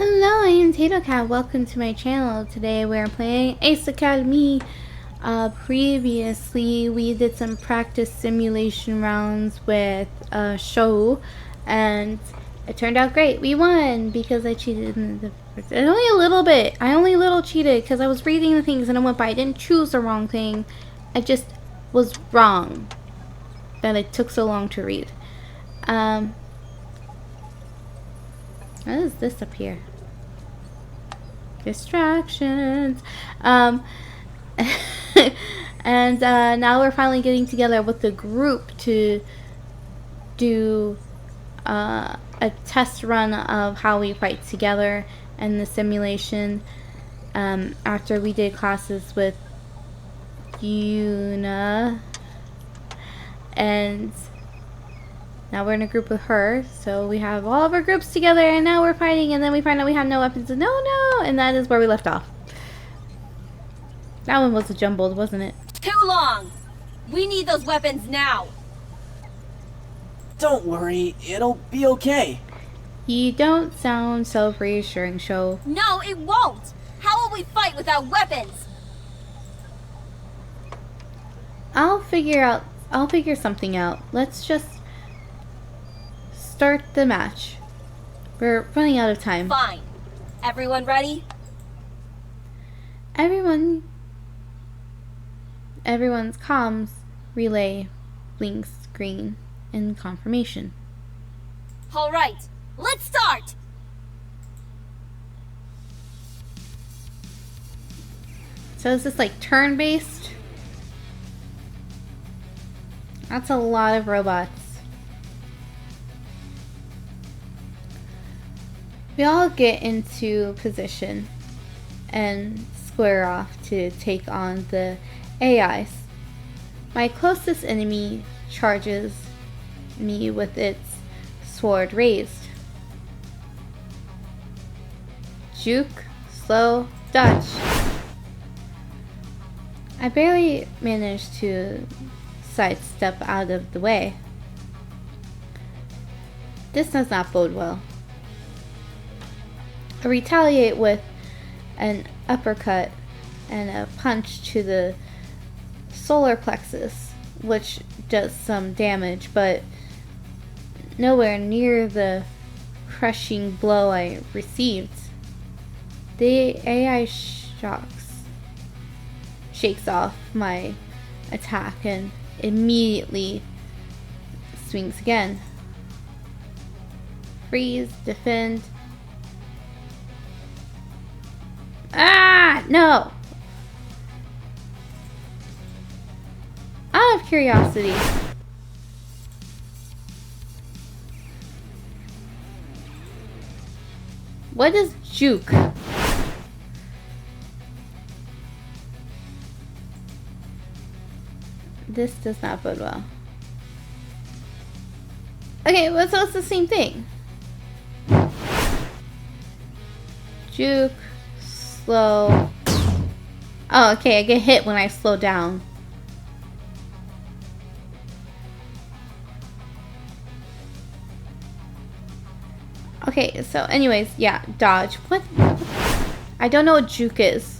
Hello, I am TatoCat. Welcome to my channel. Today we're playing Ace Academy. Previously, we did some practice simulation rounds with Show, and it turned out great. We won because I cheated in the first. Only a little bit. I only a little cheated because I was reading the things and I went by. I didn't choose the wrong thing. I just was wrong. That it took so long to read. What is this up here? Distractions. And now we're finally getting together with the group to do a test run of how we fight together in the simulation. After we did classes with Yuna, and now we're in a group with her, so we have all of our groups together, and now we're fighting, and then we find out we have no weapons, and no, and that is where we left off. That one was jumbled, wasn't it? Too long! We need those weapons now! Don't worry, it'll be okay. You don't sound self-reassuring, Sho. No, it won't! How will we fight without weapons? I'll figure something out. Let's just start the match. We're running out of time. Fine. Everyone ready? Everyone's comms relay blinks green in confirmation. Alright, let's start! So is this like turn-based? That's a lot of robots. We all get into position and square off to take on the AIs. My closest enemy charges me with its sword raised. Juke, slow, dodge. I barely managed to sidestep out of the way. This does not bode well. I retaliate with an uppercut and a punch to the solar plexus, which does some damage, but nowhere near the crushing blow I received. The AI shakes off my attack and immediately swings again. Freeze, defend. Ah, no! Out of curiosity, what is juke? This does not bode well. Okay, well, so it's the same thing. Juke, slow. Oh, okay, I get hit when I slow down. Okay, so anyways, yeah, dodge. What? I don't know what juke is.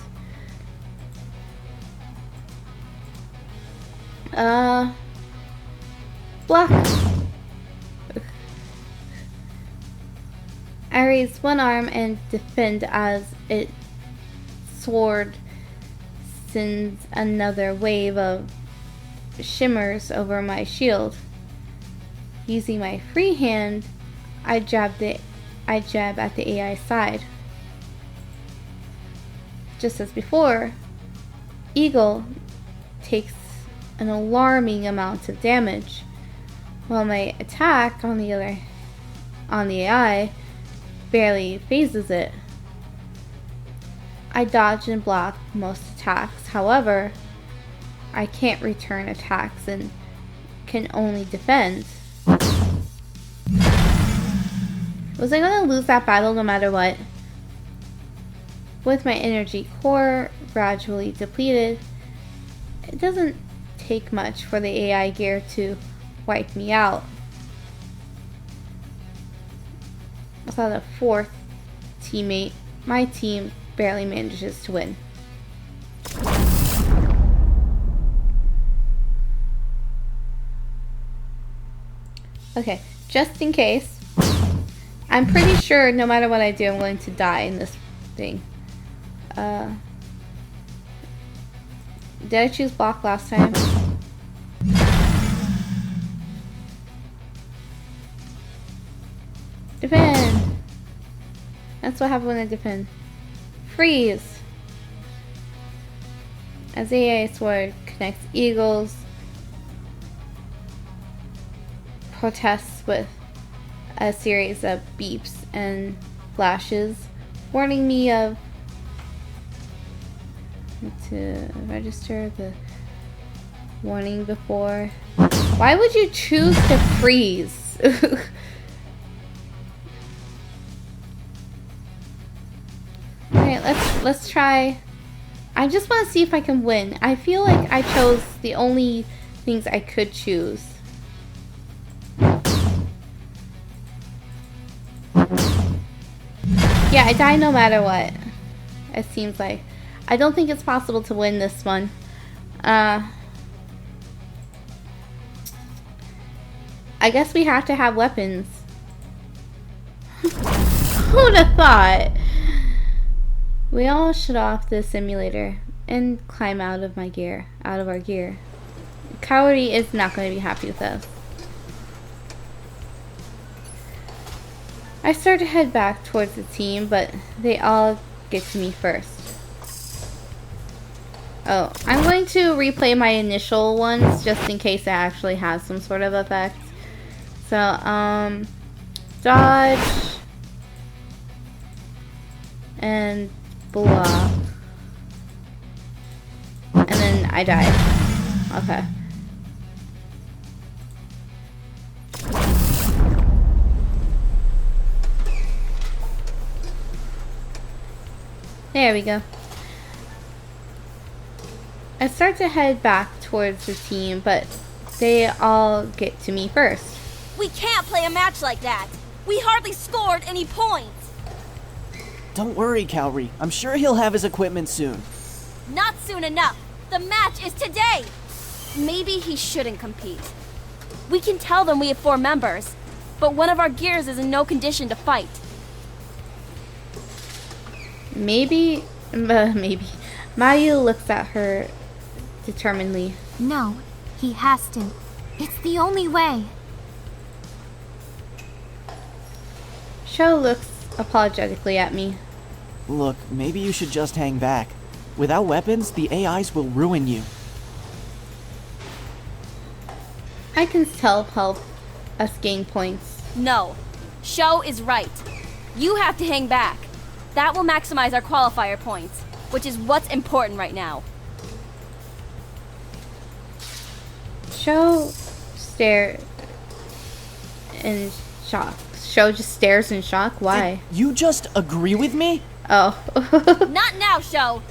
Block. I raise one arm and defend as its sword sends another wave of shimmers over my shield. Using my free hand, I jab at the AI side. Just as before, Eagle takes an alarming amount of damage, while my attack on the AI barely phases it. I dodge and block most attacks, however, I can't return attacks and can only defend. Was I going to lose that battle no matter what? With my energy core gradually depleted, it doesn't take much for the AI gear to wipe me out. Without a fourth teammate, my team barely manages to win. Okay, just in case, I'm pretty sure no matter what I do, I'm going to die in this thing. Did I choose block last time? Defend! That's what happened when I defend. Freeze! As the AI sword connects eagles, protests with a series of beeps and flashes, warning me of to register the warning before. Why would you choose to freeze? Alright, let's try. I just want to see if I can win. I feel like I chose the only things I could choose. Yeah, I die no matter what. It seems like. I don't think it's possible to win this one. I guess we have to have weapons. Who'd have thought? We all shut off the simulator and climb out of our gear. Coyote is not going to be happy with us. I start to head back towards the team, but they all get to me first. Oh, I'm going to replay my initial ones just in case it actually has some sort of effect. So, dodge and block. And then I die. Okay. There we go. I start to head back towards the team, but they all get to me first. We can't play a match like that. We hardly scored any points. Don't worry, Cowrie. I'm sure he'll have his equipment soon. Not soon enough. The match is today. Maybe he shouldn't compete. We can tell them we have 4 members, but one of our gears is in no condition to fight. Maybe. Mayu looks at her determinedly. No, he has to. It's the only way. Sho looks apologetically at me. Look, maybe you should just hang back. Without weapons, the AIs will ruin you. I can self-help us gain points. No. Sho is right. You have to hang back. That will maximize our qualifier points, which is what's important right now. Sho stares in shock. Sho just stares in shock? Why? Did you just agree with me? Oh. Not now, Sho!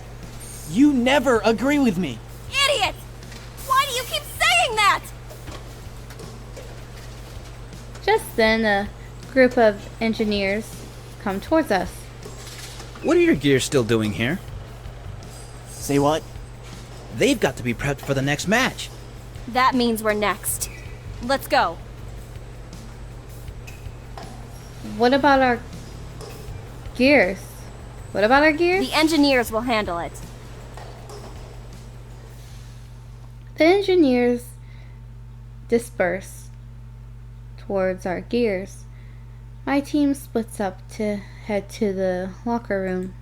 You never agree with me. Idiot! Why do you keep saying that? Just then, a group of engineers come towards us. What are your gears still doing here? Say what? They've got to be prepped for the next match. That means we're next. Let's go. What about our gears? What about our gears? The engineers will handle it. The engineers disperse towards our gears. My team splits up to head to the locker room.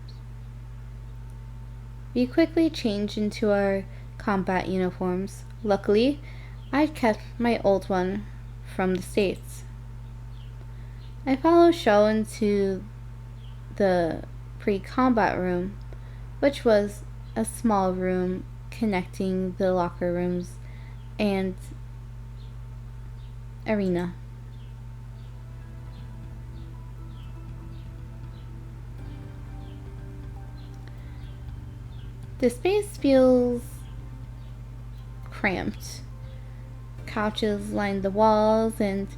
We quickly change into our combat uniforms. Luckily, I'd kept my old one from the States. I follow Sho into the pre-combat room, which was a small room connecting the locker rooms and arena. The space feels cramped. Couches line the walls and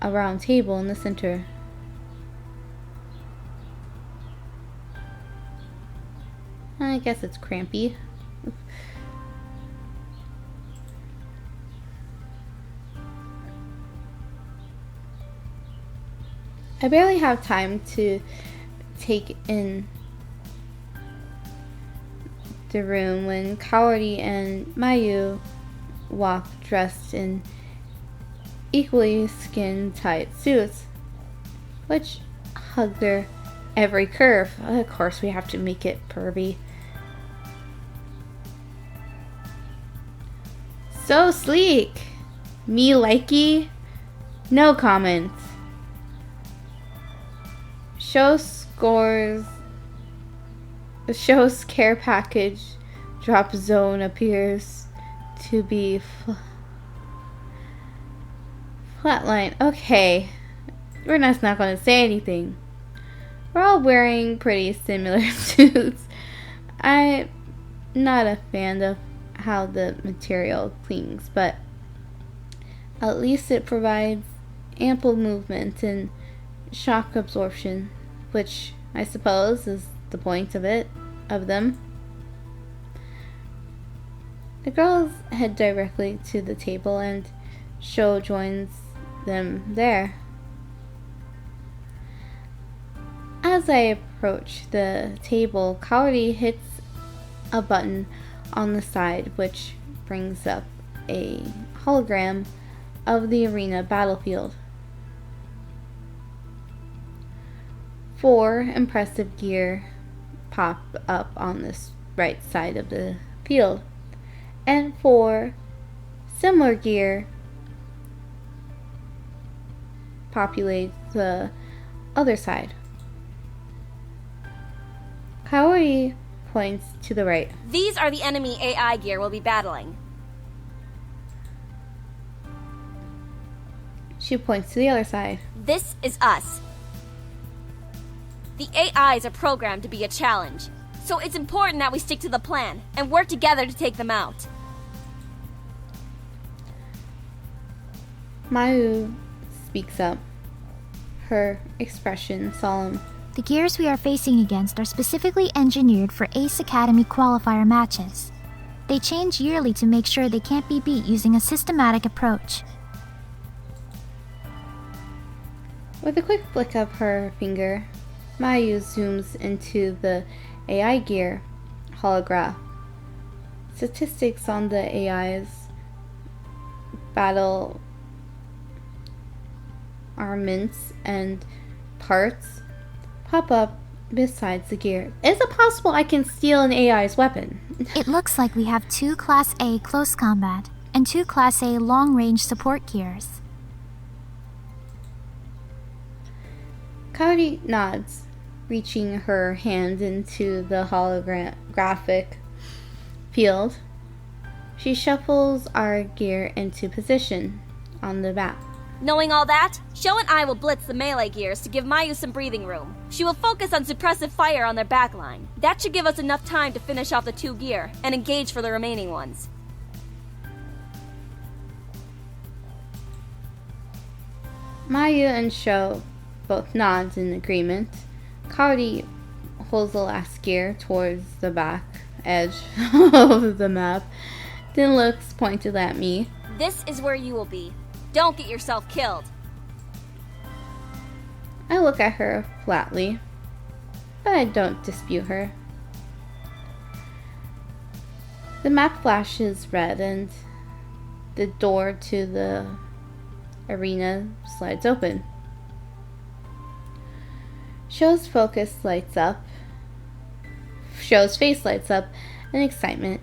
a round table in the center. I guess it's crampy. I barely have time to take in the room when Kaori and Mayu walk dressed in equally skin-tight suits, which hug their every curve. Of course, we have to make it pervy. So sleek! Me likey? No comment. Show's care package drop zone appears to be flatline. Okay, we're just not going to say anything. We're all wearing pretty similar suits. I'm not a fan of how the material clings, but at least it provides ample movement and shock absorption, which I suppose is the point of them. The girls head directly to the table and Sho joins them there. As I approach the table, Kaori hits a button on the side which brings up a hologram of the arena battlefield. 4 impressive gear pop up on the right side of the field, and 4 similar gear populate the other side. Kaori points to the right. These are the enemy AI gear we'll be battling. She points to the other side. This is us. The AIs are programmed to be a challenge, so it's important that we stick to the plan and work together to take them out. Mayu speaks up, her expression solemn. The gears we are facing against are specifically engineered for Ace Academy qualifier matches. They change yearly to make sure they can't be beat using a systematic approach. With a quick flick of her finger, Mayu zooms into the AI gear holograph. Statistics on the AI's battle armaments and parts pop up besides the gear. Is it possible I can steal an AI's weapon? It looks like we have 2 Class A close combat and 2 Class A long-range support gears. Kaori nods, reaching her hand into the holographic field. She shuffles our gear into position on the map. Knowing all that, Sho and I will blitz the melee gears to give Mayu some breathing room. She will focus on suppressive fire on their backline. That should give us enough time to finish off the 2 gear and engage for the remaining ones. Mayu and Sho both nod in agreement. Kaori holds the last gear towards the back edge of the map, then looks pointed at me. This is where you will be. Don't get yourself killed. I look at her flatly, but I don't dispute her. The map flashes red and the door to the arena slides open. Sho's face lights up in excitement,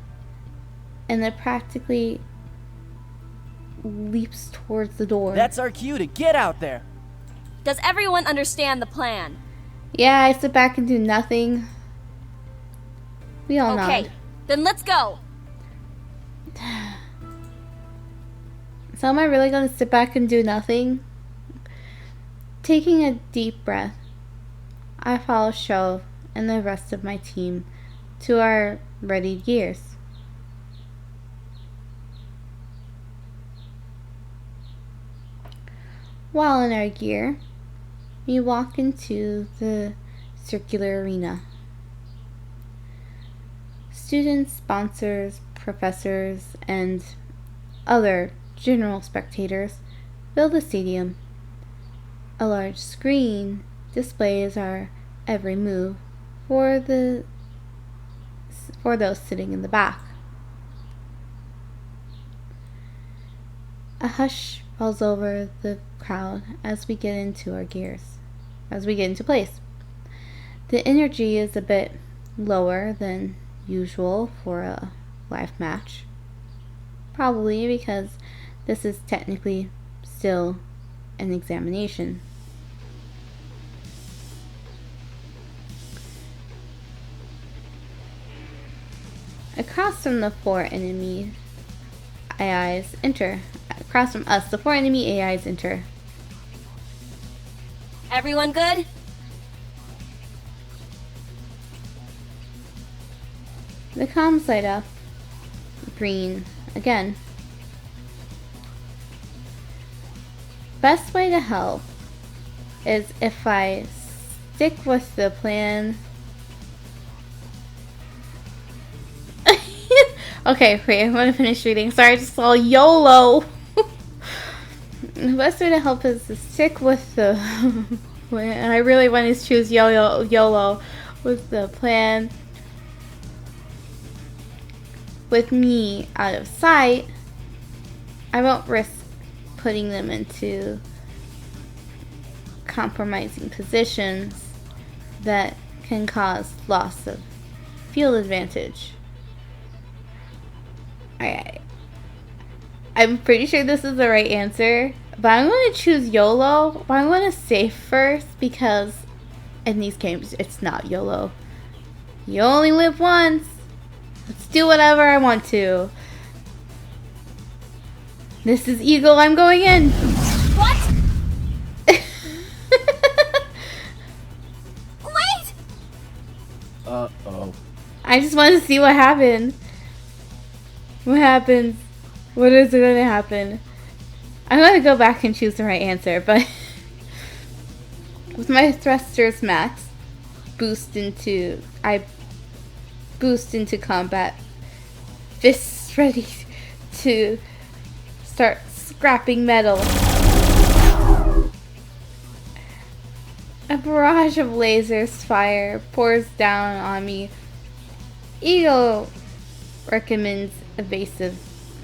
and it practically leaps towards the door. That's our cue to get out there. Does everyone understand the plan? Yeah, I sit back and do nothing. We all Okay, nod. then let's go. So am I really going to sit back and do nothing? Taking a deep breath, I follow Sho and the rest of my team to our readied gears. While in our gear, we walk into the circular arena. students, sponsors, professors, and other general spectators fill the stadium. A large screen displays our every move for those sitting in the back. A hush falls over the crowd as we get into our gears, as we get into place. The energy is a bit lower than usual for a live match, probably because this is technically still an examination. Across from the four enemy AIs enter. Across from us, the four enemy AIs enter. Everyone good? The comms light up green again. Best way to help is if I stick with the plan. Okay, wait, I'm gonna finish reading. Sorry, I just saw YOLO. The best way to help is to stick with the plan. And I really want to choose YOLO with the plan. With me out of sight, I won't risk putting them into compromising positions that can cause loss of field advantage. I'm pretty sure this is the right answer, but I'm going to choose YOLO, but I'm going to save first because in these games it's not YOLO. You only live once. Let's do whatever I want to. This is Eagle, I'm going in. What? Wait! Uh-oh. I just wanted to see what happened. What happens? What is going to happen? I'm going to go back and choose the right answer, but with my thrusters max, I boost into combat, fists ready to start scrapping metal. A barrage of lasers fire pours down on me. Eagle recommends evasive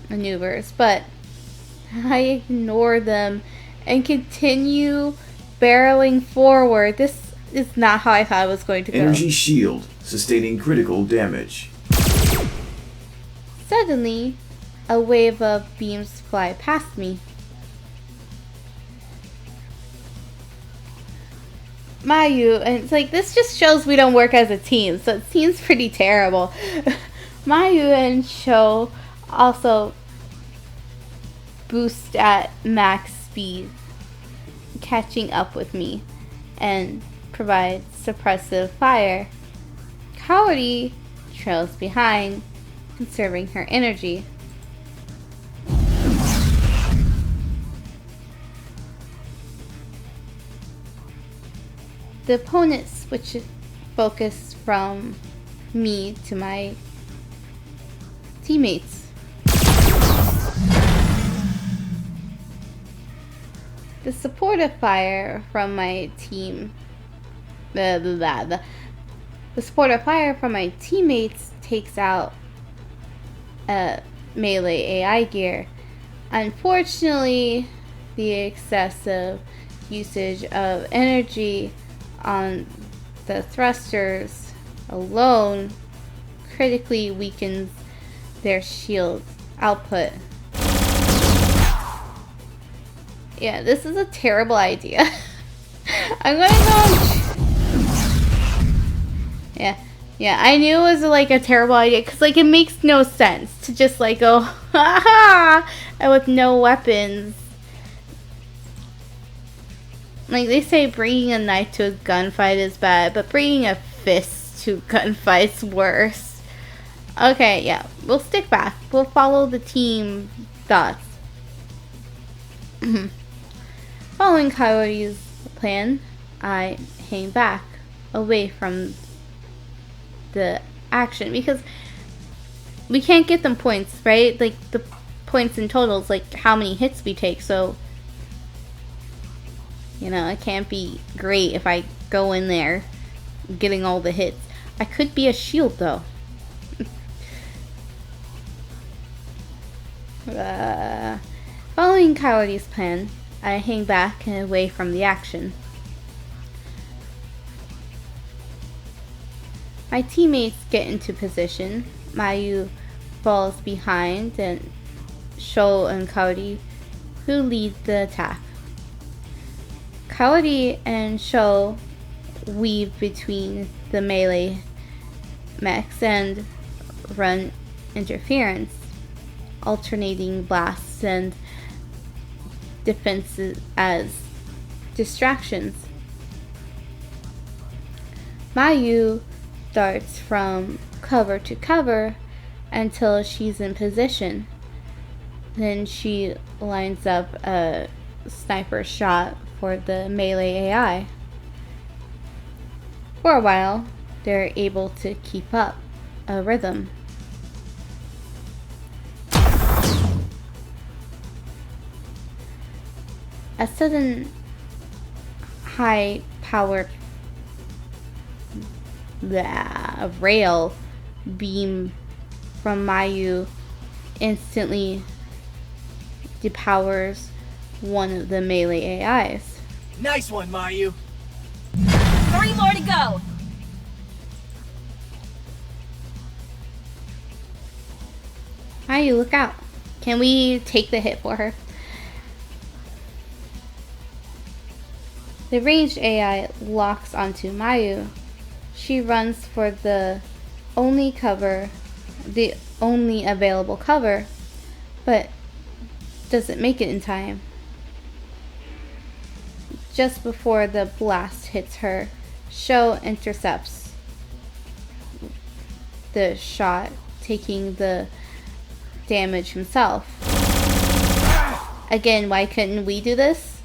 maneuvers, but I ignore them and continue barreling forward. This is not how I thought it was going to go. Energy shield, sustaining critical damage. Suddenly, a wave of beams fly past me. Mayu, and it's like, this just shows we don't work as a team, so it seems pretty terrible. Mayu and Sho also boost at max speed, catching up with me, and provide suppressive fire. Kaori trails behind, conserving her energy. The opponent switches focus from me to my teammates. The supportive fire from my team. The supportive fire from my teammates takes out melee AI gear. Unfortunately, the excessive usage of energy on the thrusters alone critically weakens their shield output. Yeah, this is a terrible idea. I'm gonna go. Yeah, I knew it was like a terrible idea because like it makes no sense to just like go ha ha and with no weapons. Like they say, bringing a knife to a gunfight is bad, but bringing a fist to gunfight's worse. Okay, yeah, we'll stick back. We'll follow the team thoughts. Following Coyote's plan, I hang back, away from the action, because we can't get them points, right? Like the points in totals, like how many hits we take. So, you know, it can't be great if I go in there getting all the hits. I could be a shield though. Following Coyote's plan, I hang back and away from the action. My teammates get into position. Mayu falls behind, and Sho and Coyote, who lead the attack. Coyote and Sho weave between the melee mechs and run interference, alternating blasts and defenses as distractions. Mayu darts from cover to cover until she's in position. Then she lines up a sniper shot for the melee AI. For a while, they're able to keep up a rhythm. A sudden high-powered rail beam from Mayu instantly depowers one of the melee AIs. Nice one, Mayu. 3 more to go! Mayu, look out. Can we take the hit for her? The ranged AI locks onto Mayu. She runs for the only available cover, but doesn't make it in time. Just before the blast hits her, Sho intercepts the shot, taking the damage himself. Again, why couldn't we do this?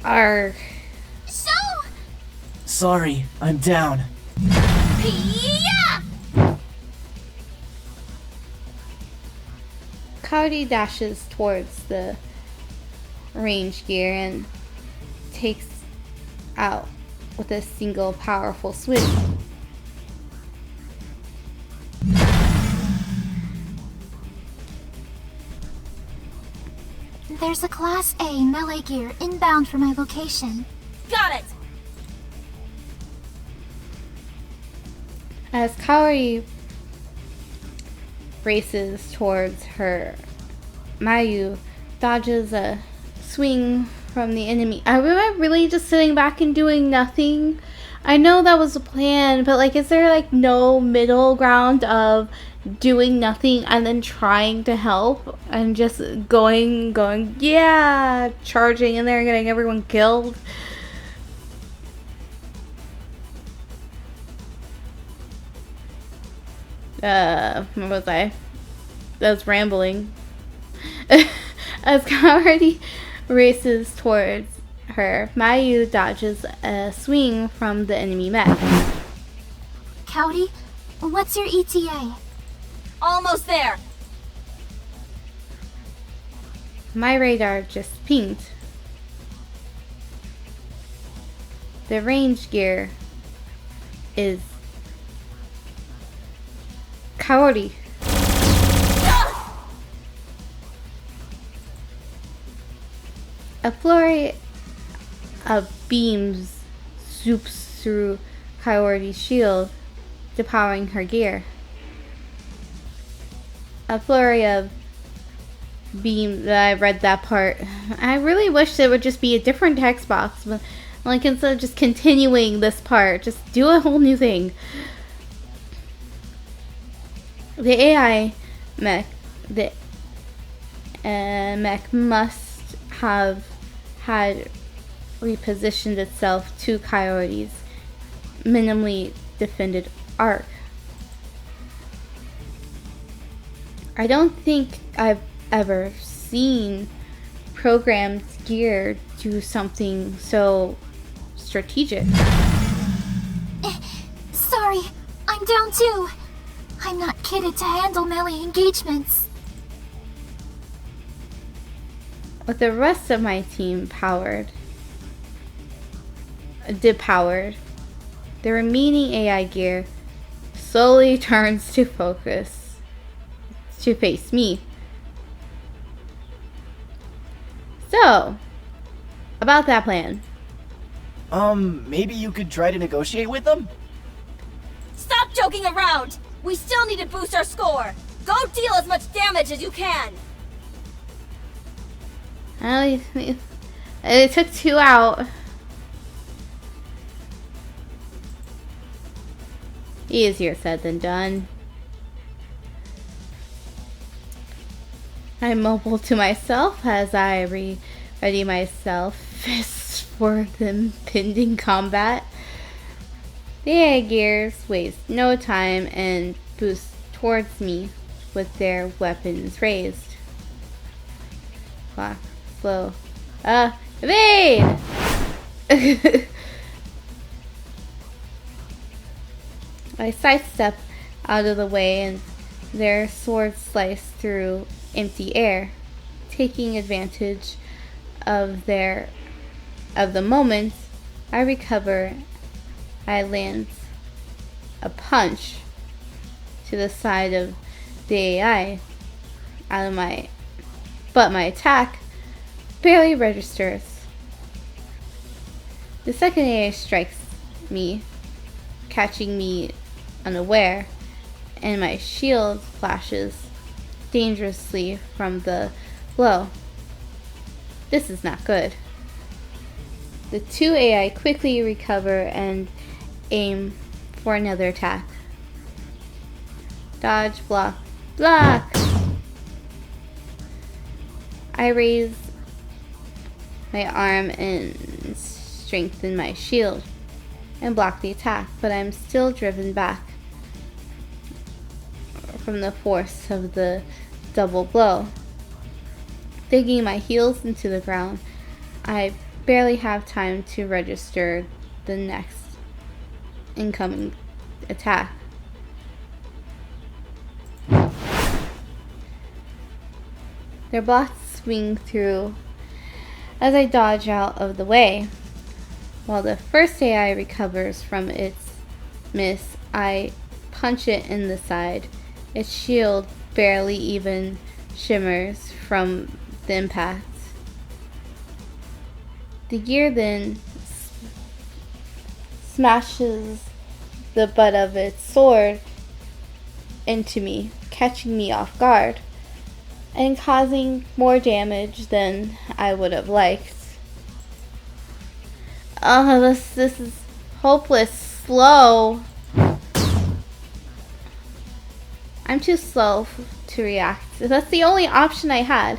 Arrgh. So, Sorry, I'm down. yeah! Coyote dashes towards the range gear and takes out with a single powerful swoop. There's a Class A melee gear inbound for my location. Got it! As Kaori races towards her, Mayu dodges a swing from the enemy. Are we really just sitting back and doing nothing? I know that was the plan, but like, is there like no middle ground of doing nothing and then trying to help and just going, yeah, charging in there and getting everyone killed? Where was I? I was rambling. As Kaori races towards her, Mayu dodges a swing from the enemy mech. Coyote, what's your ETA? Almost there! My radar just pinged. The range gear is Kaori. A flurry of beams swoops through Kaori's shield, depowering her gear. A flurry of beams. I read that part. I really wish there would just be a different text box, but like, instead of just continuing this part, just do a whole new thing. The AI mech, mech must have had repositioned itself to Coyote's minimally defended arc. I don't think I've ever seen programmed gear do something so strategic. Sorry, I'm down too. I'm not kitted to handle melee engagements. With the rest of my team depowered, the remaining AI gear slowly turns to face me. So, about that plan. Maybe you could try to negotiate with them? Stop joking around! We still need to boost our score! Go deal as much damage as you can! It took 2 out. Easier said than done. I mumble to myself as I ready myself, fists for the impending combat. The AI gears waste no time and boost towards me with their weapons raised. Clock, slow. Evade! I sidestep out of the way and their swords slice through empty air. Taking advantage of the moment I recover, I land a punch to the side of the AI but my attack barely registers. The second AI strikes me, catching me unaware, and my shield flashes dangerously from the blow. This is not good. The 2 AI quickly recover and aim for another attack. Dodge, block, block! I raise my arm and strengthen my shield and block the attack, but I'm still driven back from the force of the double blow. Digging my heels into the ground, I barely have time to register the next incoming attack. Their blocks swing through as I dodge out of the way. While the first AI recovers from its miss, I punch it in the side. Its shield barely even shimmers from the impact. The gear then smashes the butt of its sword into me, catching me off guard and causing more damage than I would have liked. Oh, this is hopeless. Slow. I'm too slow to react. That's the only option I had.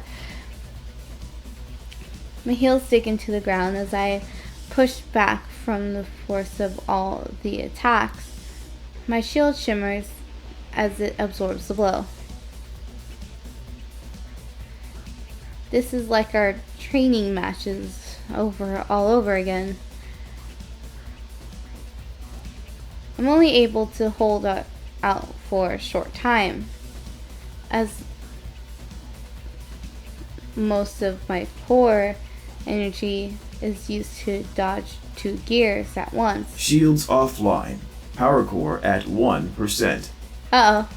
My heels dig into the ground as I push back from the force of all the attacks. My shield shimmers as it absorbs the blow. This is like our training matches all over again. I'm only able to hold out for a short time, as most of my core energy is used to dodge 2 gears at once. Shields offline. Power core at 1%. Uh-oh.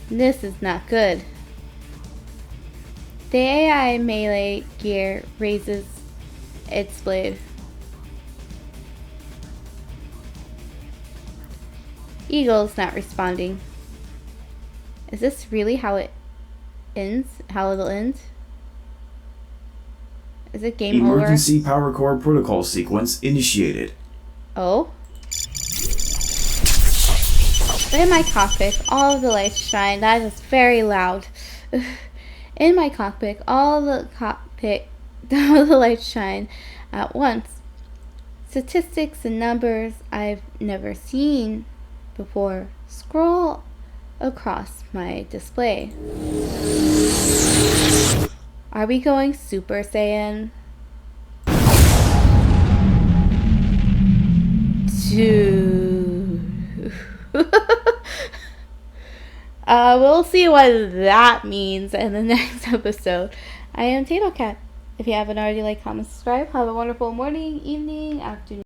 This is not good. The AI melee gear raises its blade. Eagle's not responding. Is this really how it ends? How it'll end? Is it game over? Emergency power core protocol sequence initiated. Oh? In my cockpit, all of the lights shine. That is very loud. In my cockpit, all the lights shine at once. Statistics and numbers I've never seen before scroll across my display. Are we going Super Saiyan? 2. We'll see what that means in the next episode. I am Tato Cat. If you haven't already, like, comment, subscribe. Have a wonderful morning, evening, afternoon.